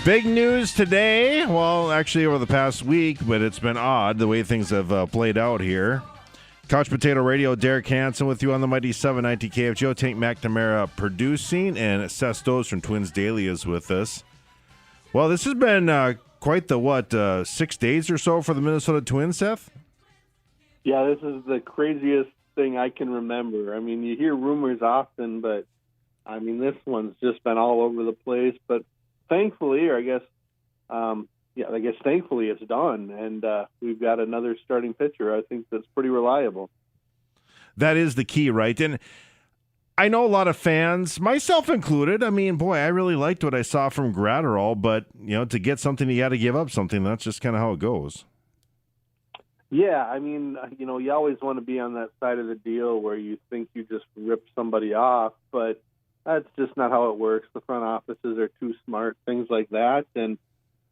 Big news today. Well, actually over the past week, but it's been odd the way things have played out here. Couch Potato Radio, Derek Hansen with you on the Mighty 790 KFGO. Tank McNamara producing, and Seth Stohs from Twins Daily is with us. Well, this has been quite the, 6 days or so for the Minnesota Twins, Seth? Yeah, this is the craziest thing I can remember. I mean, you hear rumors often, but, I mean, this one's just been all over the place. But thankfully, or thankfully it's done, and we've got another starting pitcher, I think, that's pretty reliable. That is the key, right? And I know a lot of fans, myself included, I mean, boy, I really liked what I saw from Gratterall, but, to get something, you got to give up something. That's just kind of how it goes. Yeah, I mean, you always want to be on that side of the deal where you think you just rip somebody off, but that's just not how it works. The front offices are too smart, things like that, and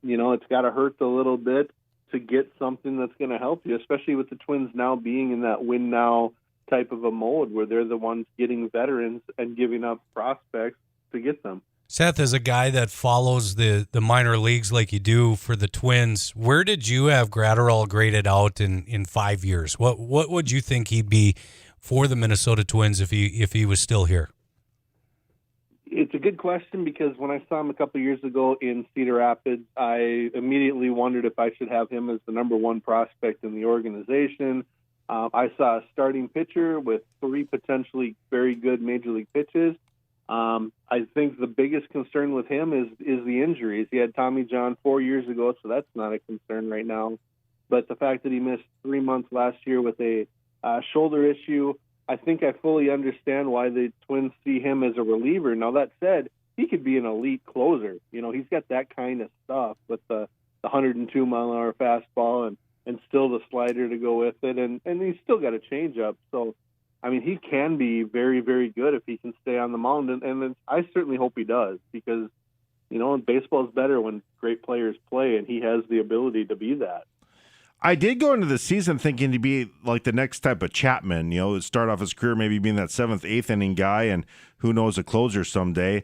it's got to hurt a little bit to get something that's going to help you, especially with the Twins now being in that win now type of a mode where they're the ones getting veterans and giving up prospects to get them. Seth, as a guy that follows the minor leagues like you do for the Twins, where did you have Gratterall graded out in 5 years? What would you think he'd be for the Minnesota Twins if he was still here? It's a good question because when I saw him a couple of years ago in Cedar Rapids, I immediately wondered if I should have him as the number one prospect in the organization. I saw a starting pitcher with 3 potentially very good major league pitches. I think the biggest concern with him is the injuries. He had Tommy John 4 years ago, so that's not a concern right now. But the fact that he missed 3 months last year with a shoulder issue, I think I fully understand why the Twins see him as a reliever. Now, that said, he could be an elite closer. He's got that kind of stuff with the 102-mile-an-hour fastball and still the slider to go with it, and he's still got a changeup. So, I mean, he can be very, very good if he can stay on the mound, and I certainly hope he does because, baseball is better when great players play, and he has the ability to be that. I did go into the season thinking to be like the next type of Chapman, start off his career maybe being that 7th, 8th inning guy, and who knows, a closer someday.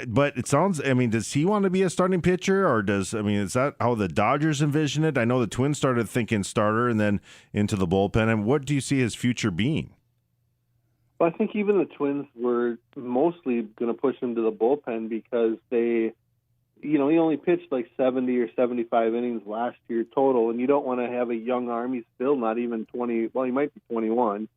But it sounds, does he want to be a starting pitcher, or is that how the Dodgers envision it? I know the Twins started thinking starter and then into the bullpen. And what do you see his future being? Well, I think even the Twins were mostly going to push him to the bullpen because he only pitched like 70 or 75 innings last year total, and you don't want to have a young arm. He's still not even 20. Well, he might be 21.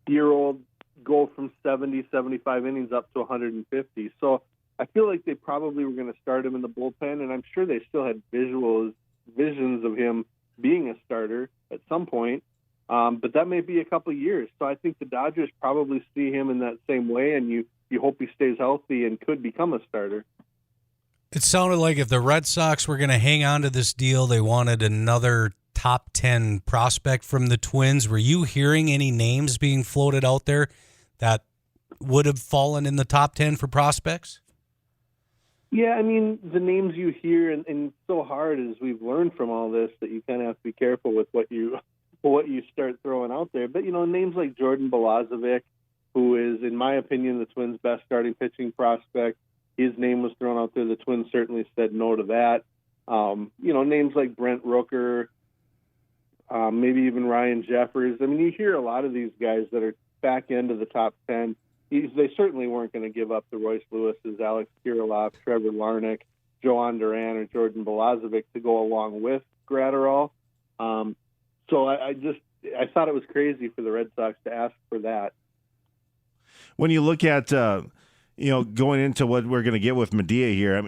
Year-old go from 70, 75 innings up to 150. So I feel like they probably were going to start him in the bullpen, and I'm sure they still had visions of him being a starter at some point. But that may be a couple of years. So I think the Dodgers probably see him in that same way, and you hope he stays healthy and could become a starter. It sounded like if the Red Sox were going to hang on to this deal, they wanted another top 10 prospect from the Twins. Were you hearing any names being floated out there that would have fallen in the top 10 for prospects? Yeah, the names you hear, and so hard as we've learned from all this that you kind of have to be careful with what you start throwing out there. But, names like Jordan Balazovic, who is, in my opinion, the Twins' best starting pitching prospect, his name was thrown out there. The Twins certainly said no to that. Names like Brent Rooker, maybe even Ryan Jeffers. You hear a lot of these guys that are back end of the top 10. They certainly weren't going to give up the Royce Lewis's, Alex Kirilloff, Trevor Larnach, Joan Duran, or Jordan Balazovic to go along with Gratterall. So I thought it was crazy for the Red Sox to ask for that. When you look at going into what we're going to get with Medea here,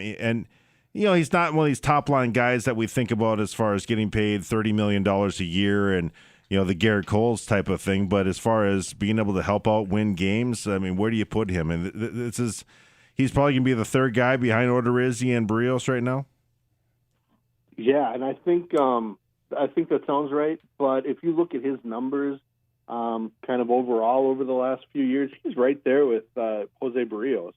he's not one of these top-line guys that we think about as far as getting paid $30 million a year and, the Garrett Coles type of thing. But as far as being able to help out win games, where do you put him? And he's probably going to be the third guy behind Odorizzi and Barrios right now? Yeah, and I think that sounds right. But if you look at his numbers kind of overall over the last few years, he's right there with Jose Barrios.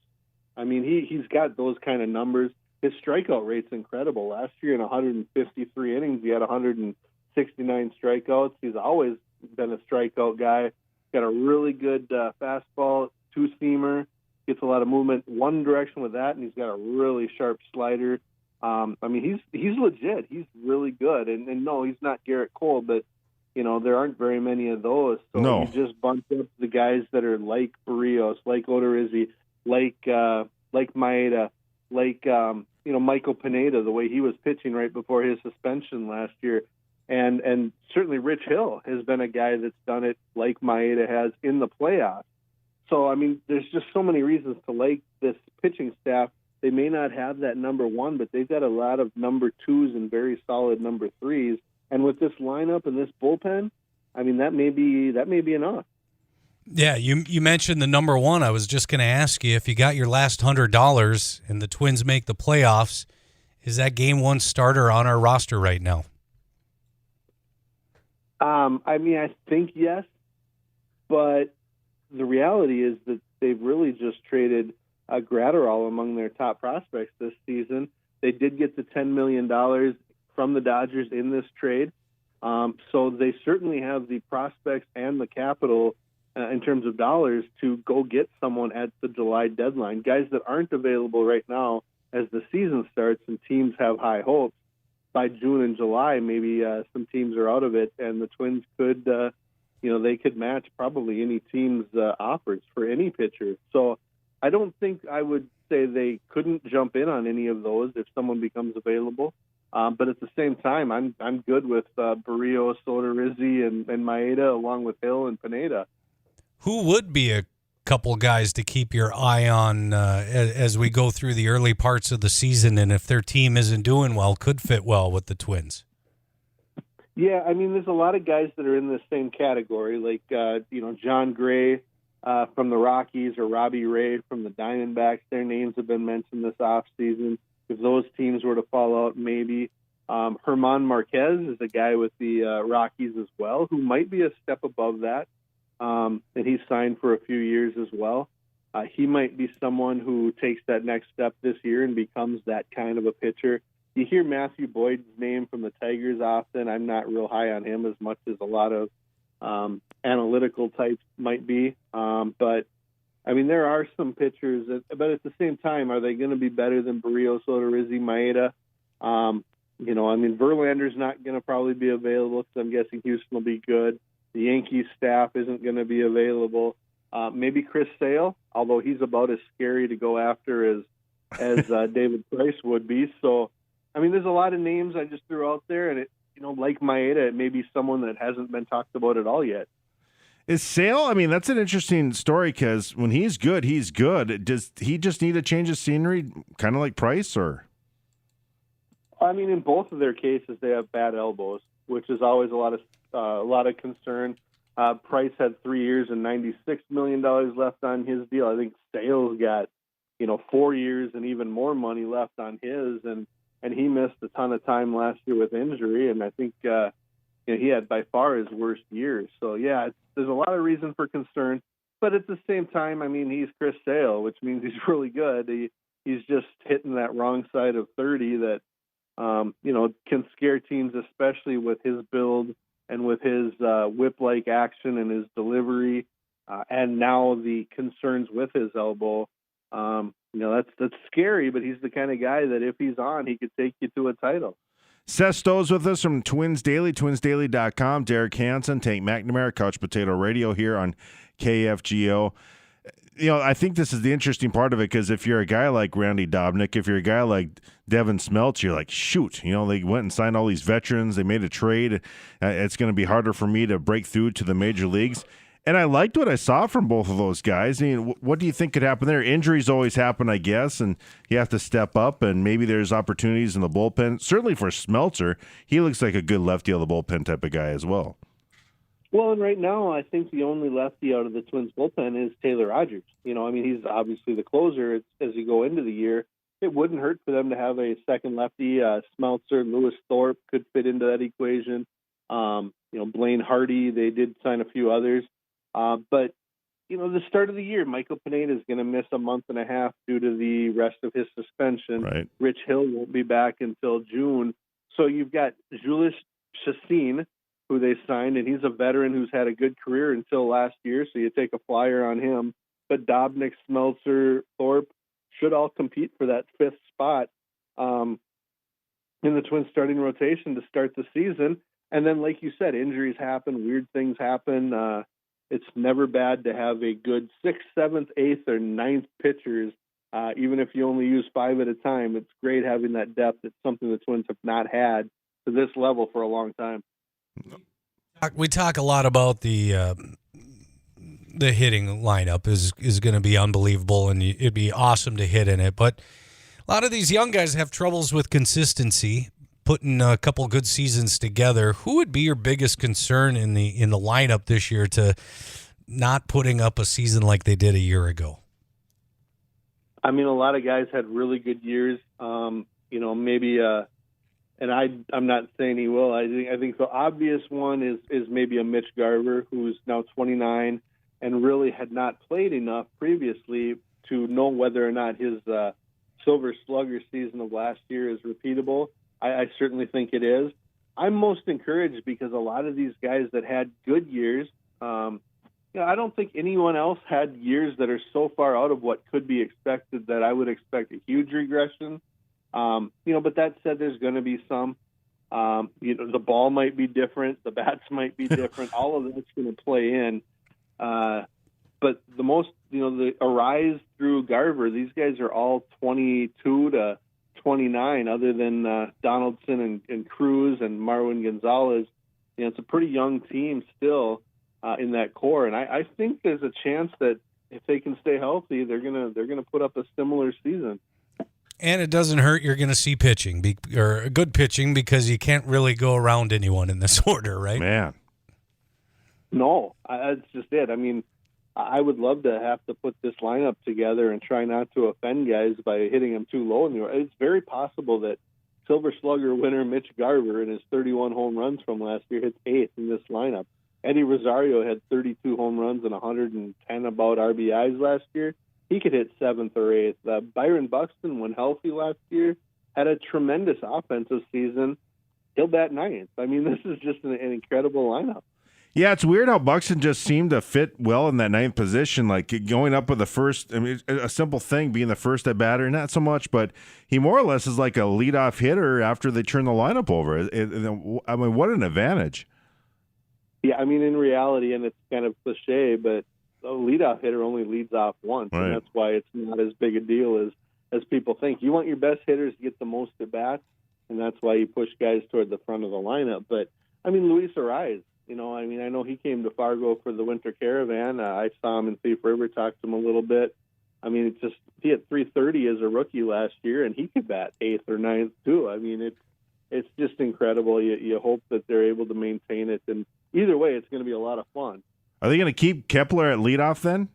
He's got those kind of numbers. His strikeout rate's incredible. Last year in 153 innings, he had 169 strikeouts. He's always been a strikeout guy. Got a really good fastball, two-seamer, gets a lot of movement one direction with that, and he's got a really sharp slider. I mean, he's legit. He's really good. And no, he's not Garrett Cole, but, you know, there aren't very many of those. So No. you just bunch up the guys that are like Barrios, like Odorizzi, like Maeda, like, you know, Michael Pineda, the way he was pitching right before his suspension last year. And certainly Rich Hill has been a guy that's done it like Maeda has in the playoffs. So, I mean, there's just so many reasons to like this pitching staff. They may not have that number one, but they've got a lot of number twos and very solid number threes. And with this lineup and this bullpen, I mean, that may be enough. Yeah, you mentioned the number one. I was just going to ask you, if you got your last $100 and the Twins make the playoffs, is that game one starter on our roster right now? I mean, I think yes, but the reality is that they've really just traded Gratterall among their top prospects this season. They did get the $10 million from the Dodgers in this trade, so they certainly have the prospects and the capital in terms of dollars to go get someone at the July deadline. Guys that aren't available right now as the season starts and teams have high hopes. By June and July, maybe some teams are out of it, and the Twins could, they could match probably any team's offers for any pitcher. So I don't think I would say they couldn't jump in on any of those if someone becomes available. But at the same time, I'm good with Barrios, Odorizzi, and Maeda, along with Hill and Pineda. Who would be a couple guys to keep your eye on as we go through the early parts of the season, and if their team isn't doing well, could fit well with the Twins? Yeah, I mean, there's a lot of guys that are in the same category, like John Gray from the Rockies or Robbie Ray from the Diamondbacks. Their names have been mentioned this offseason. If those teams were to fall out, maybe. Herman Marquez is a guy with the Rockies as well, who might be a step above that. And he's signed for a few years as well. He might be someone who takes that next step this year and becomes that kind of a pitcher. You hear Matthew Boyd's name from the Tigers often. I'm not real high on him as much as a lot of analytical types might be. But, I mean, there are some pitchers, but at the same time, are they going to be better than Barrios, Odorizzi, Maeda? Verlander's not going to probably be available because I'm guessing Houston will be good. The Yankees staff isn't going to be available. Maybe Chris Sale, although he's about as scary to go after as David Price would be. So, I mean, there's a lot of names I just threw out there, and like Maeda, it may be someone that hasn't been talked about at all yet. Is Sale? I mean, that's an interesting story because when he's good, he's good. Does he just need a change of scenery, kind of like Price, or? I mean, in both of their cases, they have bad elbows, which is always a lot of concern. Price had 3 years and $96 million left on his deal. I think Sale's got, 4 years and even more money left on his, and he missed a ton of time last year with injury, and I think he had by far his worst years. So yeah, there's a lot of reason for concern, but at the same time, I mean, he's Chris Sale, which means he's really good. He's just hitting that wrong side of 30 that can scare teams, especially with his build and with his whip-like action and his delivery, and now the concerns with his elbow. That's scary, but he's the kind of guy that if he's on, he could take you to a title. Seth Stohs with us from Twins Daily, twinsdaily.com. Derek Hansen, Tank McNamara, Couch Potato Radio here on KFGO. I think this is the interesting part of it because if you're a guy like Randy Dobnik, if you're a guy like Devin Smeltz, you're like, shoot, they went and signed all these veterans. They made a trade. It's going to be harder for me to break through to the major leagues. And I liked what I saw from both of those guys. I mean, what do you think could happen there? Injuries always happen, I guess, and you have to step up, and maybe there's opportunities in the bullpen. Certainly for Smeltzer, he looks like a good lefty of the bullpen type of guy as well. Well, and right now, I think the only lefty out of the Twins bullpen is Taylor Rogers. He's obviously the closer as you go into the year. It wouldn't hurt for them to have a second lefty. Smeltzer, Lewis Thorpe could fit into that equation. Blaine Hardy, they did sign a few others. But the start of the year, Michael Pineda is going to miss a month and a half due to the rest of his suspension. Right. Rich Hill won't be back until June. So you've got Julius Chassin, who they signed, and he's a veteran who's had a good career until last year, so you take a flyer on him. but Dobnik, Smeltzer, Thorpe should all compete for that 5th spot in the Twins starting rotation to start the season. And then, like you said, injuries happen, weird things happen. It's never bad to have a good 6th, 7th, 8th, or 9th pitchers, even if you only use 5 at a time. It's great having that depth. It's something the Twins have not had to this level for a long time. We talk a lot about the hitting lineup is going to be unbelievable, and it'd be awesome to hit in it. But a lot of these young guys have troubles with consistency, putting a couple good seasons together. Who would be your biggest concern in the lineup this year to not putting up a season like they did a year ago? I mean, a lot of guys had really good years. Maybe, and I'm not saying he will. I think the obvious one is maybe a Mitch Garver, who's now 29 and really had not played enough previously to know whether or not his Silver Slugger season of last year is repeatable. I certainly think it is. I'm most encouraged because a lot of these guys that had good years, I don't think anyone else had years that are so far out of what could be expected that I would expect a huge regression. But that said, there's going to be some. The ball might be different, the bats might be different. All of that's going to play in. But the most, the Arise through Garver, these guys are all 22 to 29, other than Donaldson and Cruz and Marwin Gonzalez. It's a pretty young team still in that core, and I think there's a chance that if they can stay healthy, they're gonna put up a similar season. And it doesn't hurt you're going to see pitching, or good pitching, because you can't really go around anyone in this order, right? Man. No, that's just it. I mean, I would love to have to put this lineup together and try not to offend guys by hitting them too low in the order. It's very possible that Silver Slugger winner Mitch Garver in his 31 home runs from last year hits 8th in this lineup. Eddie Rosario had 32 home runs and 110 about RBIs last year. He could hit 7th or 8th. Byron Buxton, when healthy last year, had a tremendous offensive season. He'll bat 9th. I mean, this is just an incredible lineup. Yeah, it's weird how Buxton just seemed to fit well in that 9th position, like going up with the first. I mean, a simple thing, being the first at batter, not so much, but he more or less is like a leadoff hitter after they turn the lineup over. I mean, what an advantage. Yeah, I mean, in reality, and it's kind of cliche, but a leadoff hitter only leads off once, right. And that's why it's not as big a deal as people think. You want your best hitters to get the most at bats, and that's why you push guys toward the front of the lineup. But I mean, Luis Arraez, I know he came to Fargo for the Winter Caravan. I saw him in Thief River, talked to him a little bit. I mean, he had 330 as a rookie last year, and he could bat 8th or 9th too. I mean, it's just incredible. You hope that they're able to maintain it, and either way, it's going to be a lot of fun. Are they going to keep Kepler at leadoff then?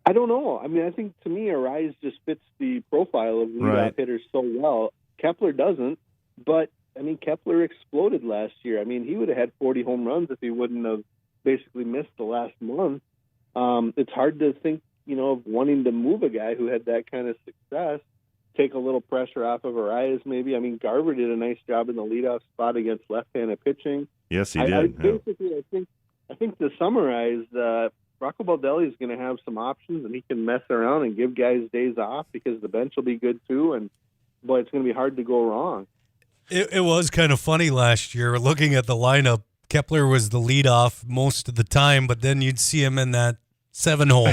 I don't know. I mean, I think to me, Arraez just fits the profile of leadoff hitters so well. Kepler doesn't, but I mean, Kepler exploded last year. I mean, he would have had 40 home runs if he wouldn't have basically missed the last month. It's hard to think, of wanting to move a guy who had that kind of success, take a little pressure off of Arraez maybe. I mean, Garver did a nice job in the leadoff spot against left-handed pitching. Yes, he did. I think to summarize, Rocco Baldelli is going to have some options, and he can mess around and give guys days off because the bench will be good too. And boy, it's going to be hard to go wrong. It was kind of funny last year looking at the lineup. Kepler was the leadoff most of the time, but then you'd see him in that 7-hole.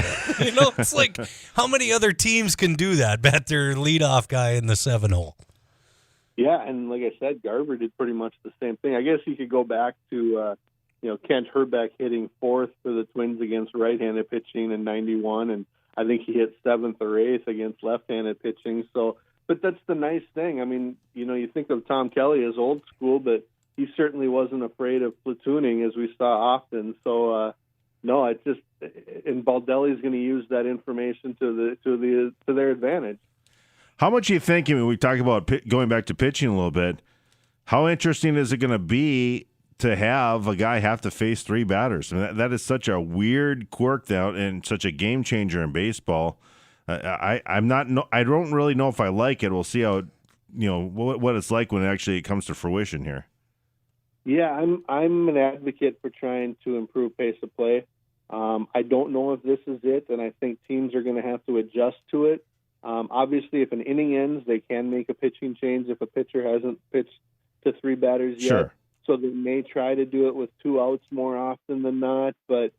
It's like, how many other teams can do that? Bet their leadoff guy in the 7-hole. Yeah, and like I said, Garver did pretty much the same thing. I guess you could go back to Kent Herbeck hitting 4th for the Twins against right-handed pitching in 91, and I think he hit 7th or 8th against left-handed pitching. So, but that's the nice thing. I mean, you think of Tom Kelly as old school, but he certainly wasn't afraid of platooning, as we saw often. So, no, it's just, and Baldelli's going to use that information to their advantage. How much do you think? I mean, we talk about going back to pitching a little bit. How interesting is it going to be to have a guy have to face 3 batters? I mean, that is such a weird quirk now and such a game changer in baseball. I don't really know if I like it. We'll see how what it's like when it actually comes to fruition here. Yeah, I'm an advocate for trying to improve pace of play. I don't know if this is it, and I think teams are going to have to adjust to it. Obviously, if an inning ends, they can make a pitching change if a pitcher hasn't pitched to 3 batters yet. Sure. So they may try to do it with 2 outs more often than not. But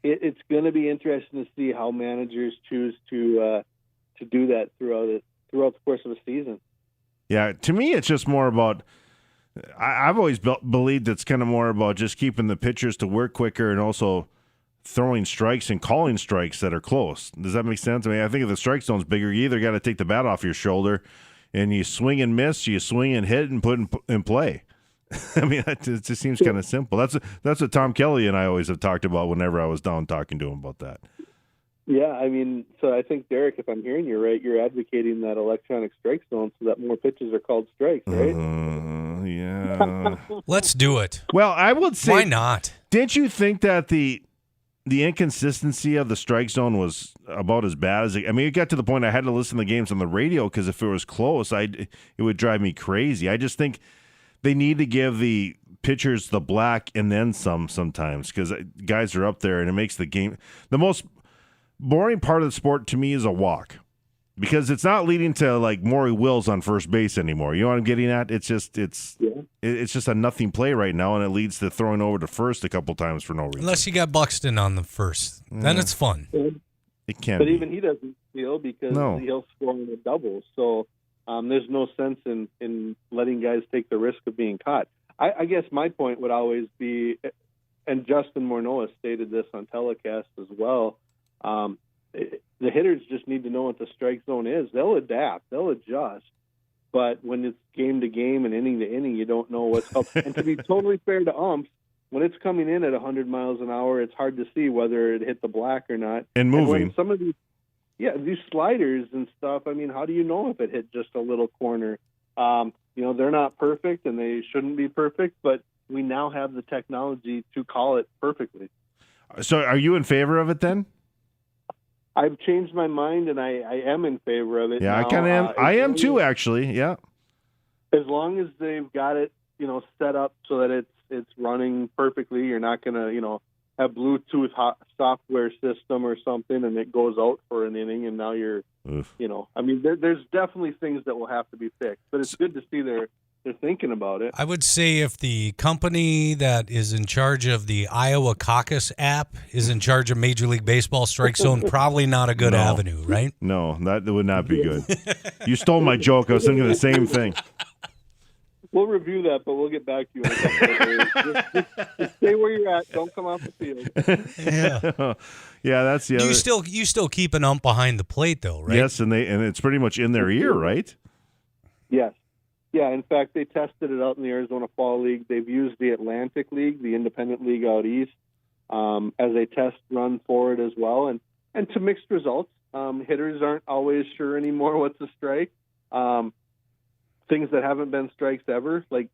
it's going to be interesting to see how managers choose to do that throughout the course of a season. Yeah, to me, it's just more about. I've always believed it's kind of more about just keeping the pitchers to work quicker and also throwing strikes and calling strikes that are close. Does that make sense? I mean, I think if the strike zone's bigger, you either got to take the bat off your shoulder and you swing and miss, you swing and hit and put in play. I mean, it just seems kind of simple. That's what Tom Kelly and I always have talked about whenever I was down talking to him about that. Yeah, I mean, so I think, Derek, if I'm hearing you right, you're advocating that electronic strike zone so that more pitches are called strikes, right? Yeah. Let's do it. Well, I would say. Why not? Didn't you think that the inconsistency of the strike zone was about as bad as it? I mean, it got to the point I had to listen to the games on the radio because if it was close, it would drive me crazy. I just think they need to give the pitchers the black and then some sometimes because guys are up there and it makes the game the most boring part of the sport to me is a walk because it's not leading to like Maury Wills on first base anymore. You know what I'm getting at? It's just a nothing play right now, and it leads to throwing over to first a couple times for no reason. Unless you got Buxton on the first, then it's fun. It can, but even he doesn't steal because he'll score on the double. So there's no sense in letting guys take the risk of being caught. I guess my point would always be, and Justin Morneau stated this on telecast as well. The hitters just need to know what the strike zone is. They'll adapt, they'll adjust, but when it's game to game and inning to inning, you don't know what's up. And to be totally fair to umps, when it's coming in at 100 miles an hour, it's hard to see whether it hit the black or not. And moving. And when some of these sliders and stuff, I mean, how do you know if it hit just a little corner? They're not perfect and they shouldn't be perfect, but we now have the technology to call it perfectly. So are you in favor of it then? I've changed my mind, and I am in favor of it. Yeah, now. I kind of am. I am too, actually. Yeah. As long as they've got it, set up so that it's running perfectly. You're not going to, have Bluetooth software system or something, and it goes out for an inning, and now you're, I mean, there's definitely things that will have to be fixed. But it's good to see they're thinking about it. I would say if the company that is in charge of the Iowa Caucus app is in charge of Major League Baseball strike zone, probably not a good avenue, right? No, that would not be good. You stole my joke. I was thinking the same thing. We'll review that, but we'll get back to you in a couple of days. Just stay where you're at. Don't come off the field. Yeah, that's the other. You still keep an ump behind the plate, though, right? Yes, and it's pretty much in their ear, right? Yes. Yeah, in fact, they tested it out in the Arizona Fall League. They've used the Atlantic League, the independent league out east, as a test run for it as well. And to mixed results, hitters aren't always sure anymore what's a strike. Things that haven't been strikes ever, like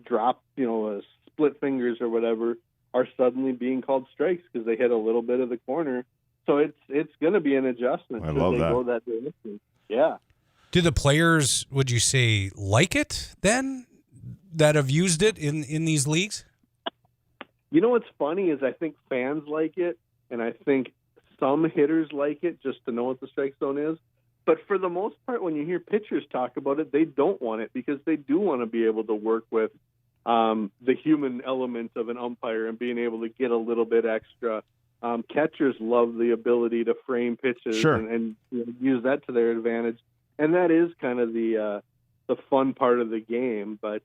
drop, split fingers or whatever, are suddenly being called strikes because they hit a little bit of the corner. So it's going to be an adjustment. I love that. Go that direction. Yeah. Do the players, would you say, like it then, that have used it in these leagues? What's funny is I think fans like it, and I think some hitters like it just to know what the strike zone is. But for the most part, when you hear pitchers talk about it, they don't want it because they do want to be able to work with the human element of an umpire and being able to get a little bit extra. Catchers love the ability to frame pitches and use that to their advantage. And that is kind of the fun part of the game. But,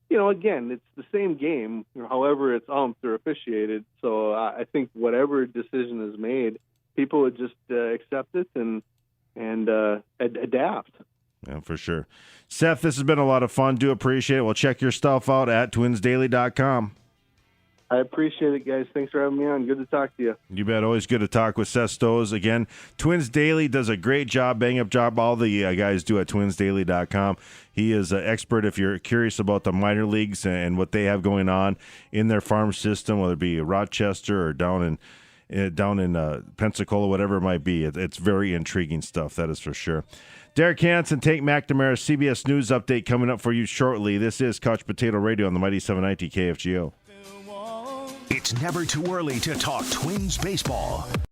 again, it's the same game, however it's umped or officiated. So I think whatever decision is made, people would just accept it and adapt. Yeah, for sure. Seth, this has been a lot of fun. Do appreciate it. We'll check your stuff out at twinsdaily.com. I appreciate it, guys. Thanks for having me on. Good to talk to you. You bet. Always good to talk with Seth Stohs. Again, Twins Daily does a great job, bang-up job. All the guys do at twinsdaily.com. He is an expert if you're curious about the minor leagues and what they have going on in their farm system, whether it be Rochester or down in Pensacola, whatever it might be. It's very intriguing stuff, that is for sure. Derek Hansen, Tate McNamara, CBS News Update coming up for you shortly. This is Couch Potato Radio on the Mighty 790 KFGO. It's never too early to talk Twins baseball.